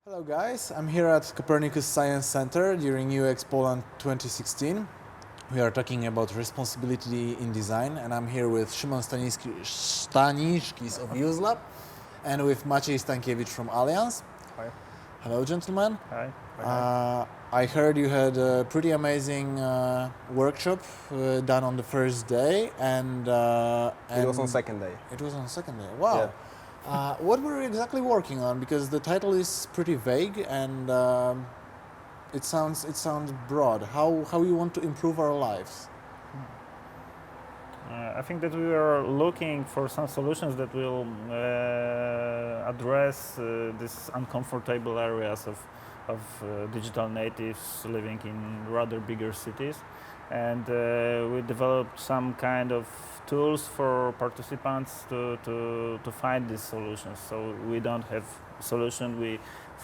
Hello guys, I'm here at Copernicus Science Center during UX Poland 2016. We are talking about responsibility in design, and I'm here with Szymon Staniszkis of uselab and with Maciej Stankiewicz from Alliance. Hi. Hello gentlemen. Hi. I heard you had a pretty amazing workshop done on the first day and It was on second day. It was on second day. Wow. Yeah. What were you exactly working on? Because the title is pretty vague and it sounds broad. How you want to improve our lives? I think that we are looking for some solutions that will address these uncomfortable areas of digital natives living in rather bigger cities. And we developed some kind of tools for participants to find these solutions. So we don't have solution. We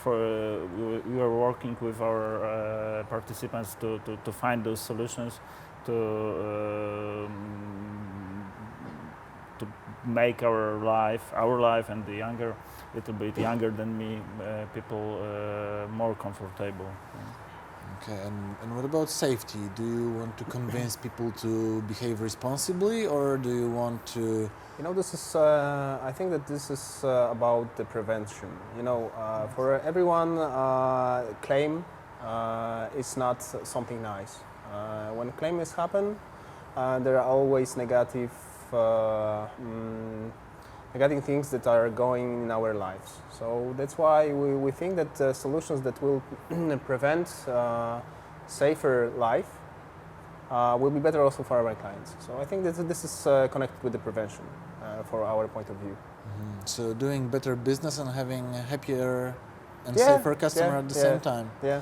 are working with our participants to find those solutions to make our life and the little bit younger than me people more comfortable. Okay, and what about safety? Do you want to convince people to behave responsibly, or do you want to? This is. I think that this is about the prevention. For everyone, claim is not something nice. When claims happen, there are always negative things that are going in our lives. So that's why we think that solutions that will prevent safer life will be better also for our clients. So I think that this is connected with the prevention for our point of view. Mm-hmm. So doing better business and having a happier and safer customer at the same time. Yeah.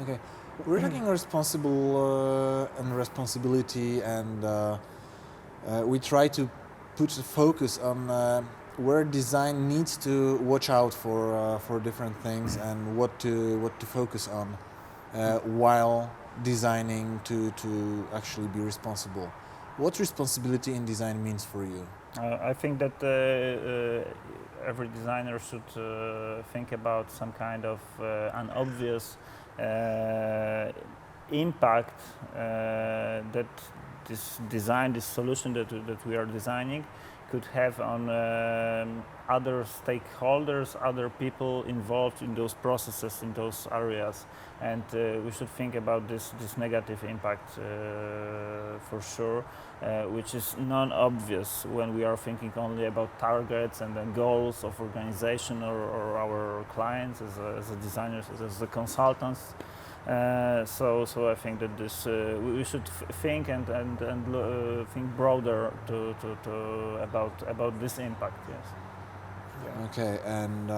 Okay. We're talking responsibility, and we try to put the focus on where design needs to watch out for different things and what to focus on while designing to actually be responsible. What responsibility in design means for you? I think that every designer should think about some kind of unobvious impact that this solution that we are designing could have on other stakeholders, other people involved in those processes, in those areas. And we should think about this negative impact for sure, which is non-obvious when we are thinking only about targets and then goals of organization or our clients as a designers, as a consultants. So I think that this we should think and think broader about this impact. Yes. Yeah. Okay, and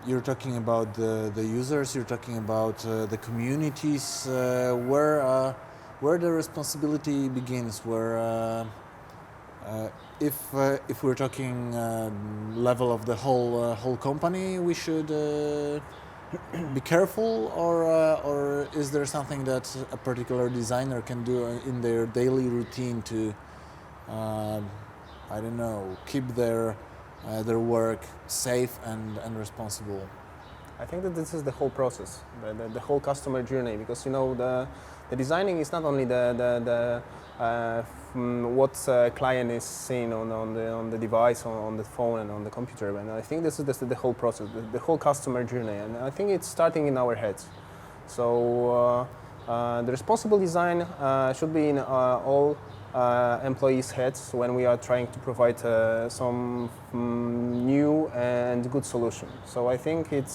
you're talking about the users. You're talking about the communities. Where the responsibility begins. Where if we're talking level of the whole company, we should. Be careful, or is there something that a particular designer can do in their daily routine to, I don't know, keep their work safe and responsible? I think that this is the whole process, the whole customer journey, because the designing is not only what client is seeing on the device, on the phone and on the computer. And I think this is the whole process, the whole customer journey. And I think it's starting in our heads. So the responsible design should be in all employees' heads when we are trying to provide some new and good solution. So I think it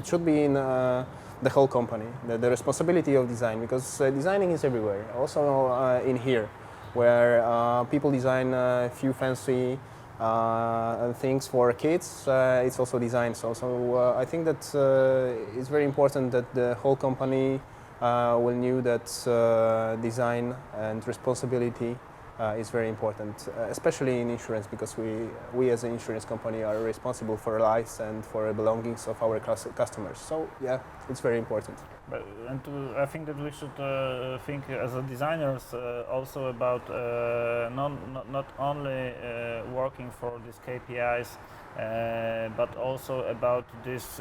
should be in the whole company, the responsibility of design, because designing is everywhere, also in here, where people design a few fancy things for kids. It's also design. So I think that it's very important that the whole company will knew that design and responsibility is very important, especially in insurance, because we as an insurance company are responsible for lives and for the belongings of our customers. So yeah, it's very important. I think that we should think as a designers also about not only working for these KPIs, but also about this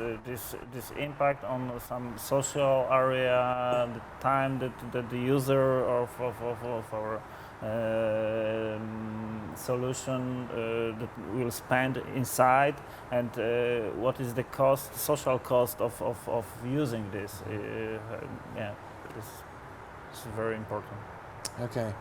impact on some social area, the time that the user of our solution that will spend inside, and what is the cost, social cost of using this. Yeah, this is very important. Okay.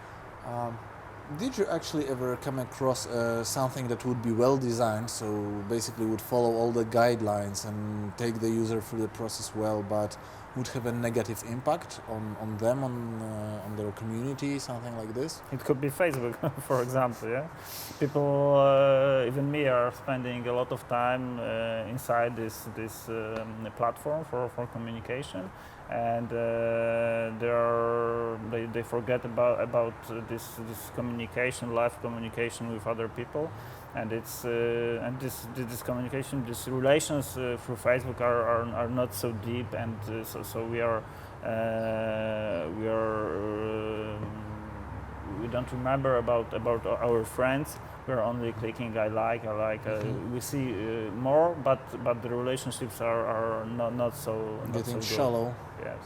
Did you actually ever come across something that would be well designed, so basically would follow all the guidelines and take the user through the process well, but would have a negative impact on them, on their community, something like this? It could be Facebook, for example. Yeah, people, even me, are spending a lot of time inside this platform for communication, and they forget about this communication, live communication with other people, and it's and this communication, these relations through Facebook are not so deep, and so we don't remember about our friends. We're only clicking I like. We see more, but the relationships are not so getting so shallow. Yes.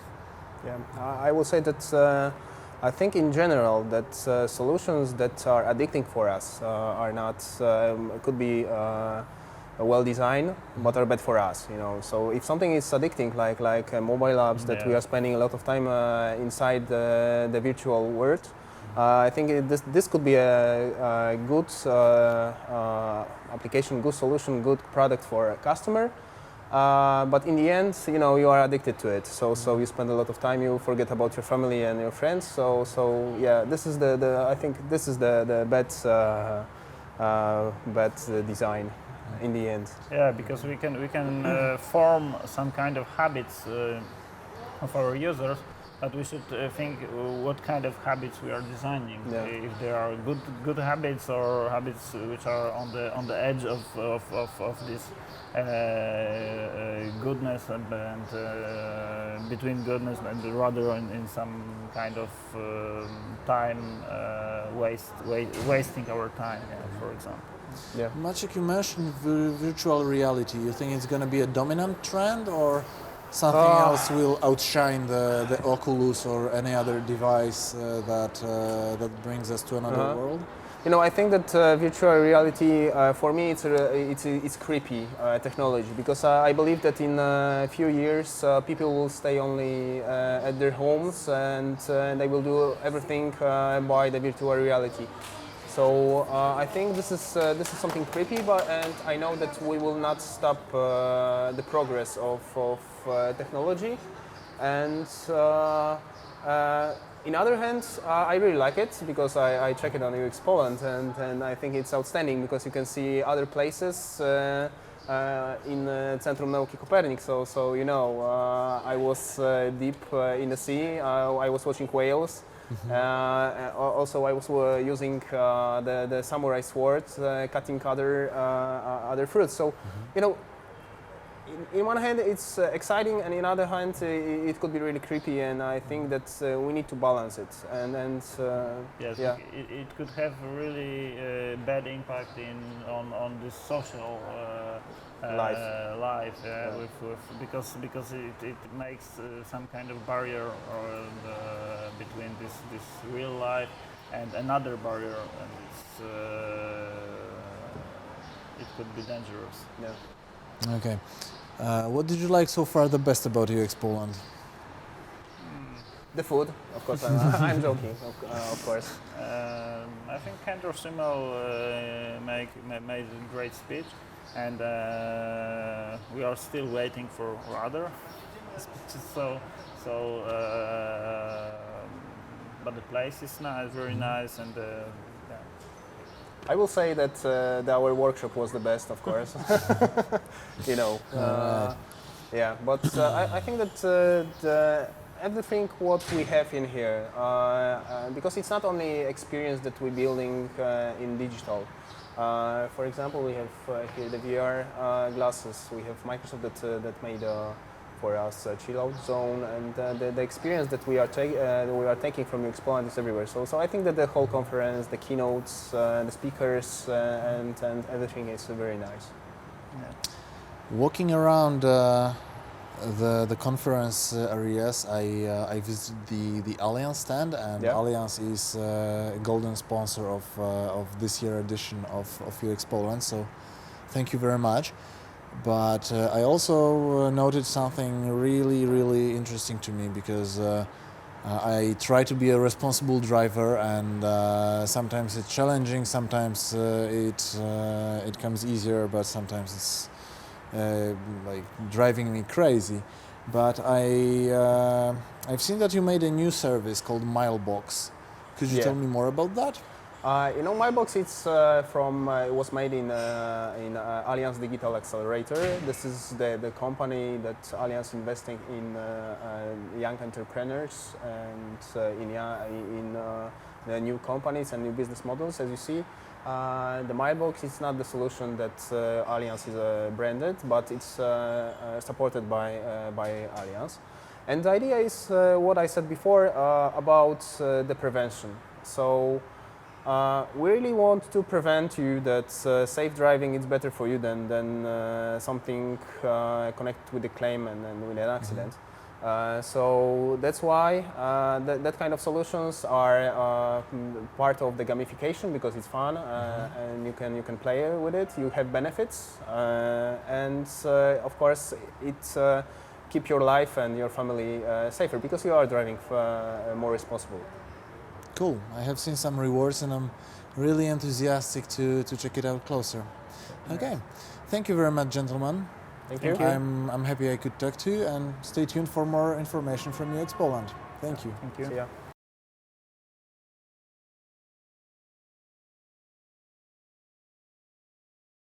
Yeah, I will say that I think in general that solutions that are addicting for us are not could be well designed, but are bad for us. You know, so if something is addicting, like mobile apps that we are spending a lot of time inside the virtual world, I think this could be a good application, good solution, good product for a customer. But in the end, you know, you are addicted to it. So you spend a lot of time. You forget about your family and your friends. So yeah, this is I think this is the bad design in the end. Yeah, because we can form some kind of habits of our users, but we should think what kind of habits we are designing. Yeah. If there are good habits or habits which are on the edge of this goodness and between goodness and rather in some kind of time wasting our time, for example. Yeah. Maciej, you mentioned virtual reality. You think it's going to be a dominant trend, or something else will outshine the Oculus or any other device that brings us to another world? You know, I think that virtual reality, for me, it's creepy technology, because I believe that in a few years people will stay only at their homes and they will do everything by the virtual reality. So I think this is something creepy, and I know that we will not stop the progress of technology. And in other hands, I really like it, because I check it on UX Poland, and I think it's outstanding, because you can see other places in Centrum Nauki Copernic. So you know, I was deep in the sea. I was watching whales. Also, I was using the samurai sword, cutting other fruits. So, you know, in one hand it's exciting, and in other hand it could be really creepy. And I think that we need to balance it. Yes, yeah, it could have a really bad impact on the social life, because it makes some kind of barrier between this real life and another barrier, and it could be dangerous. Yeah. Okay. What did you like so far the best about UX Poland? The food, of course. I'm joking, of course. I think Kantor Szymon made a great speech, and we are still waiting for other speeches. But the place is nice, very nice, and I will say that our workshop was the best, of course. You know, yeah. But I think that everything what we have in here, because it's not only experience that we're building in digital. For example, we have here the VR glasses. We have Microsoft that made for us a chill out zone, and the experience that we are taking from Expoland is everywhere. So I think that the whole conference, the keynotes, the speakers, and everything is very nice. Yeah. Walking around the conference areas, I visited the Allianz stand, and Allianz is a golden sponsor of this year edition of UX Poland. So thank you very much. But I also noted something really interesting to me, because I try to be a responsible driver, and sometimes it's challenging, sometimes it comes easier, but sometimes it's like driving me crazy. But I've seen that you made a new service called Milebox. Could you tell me more about that? Milebox, it was made in Allianz Digital Accelerator. This is the company that Allianz investing in young entrepreneurs and in the new companies and new business models. As you see, the Milebox is not the solution that Allianz is branded, but it's supported by Allianz. And the idea is what I said before about the prevention. So we really want to prevent you that safe driving is better for you than something connected with a claim and with an accident. So that's why that kind of solutions are part of the gamification, because it's fun and you can play with it. You have benefits, and of course it keep your life and your family safer, because you are driving more responsible. Cool. I have seen some rewards, and I'm really enthusiastic to check it out closer. Okay. Thank you very much, gentlemen. Thank you. I'm happy I could talk to you, and stay tuned for more information from UX Poland. Thank you. Thank you. See ya.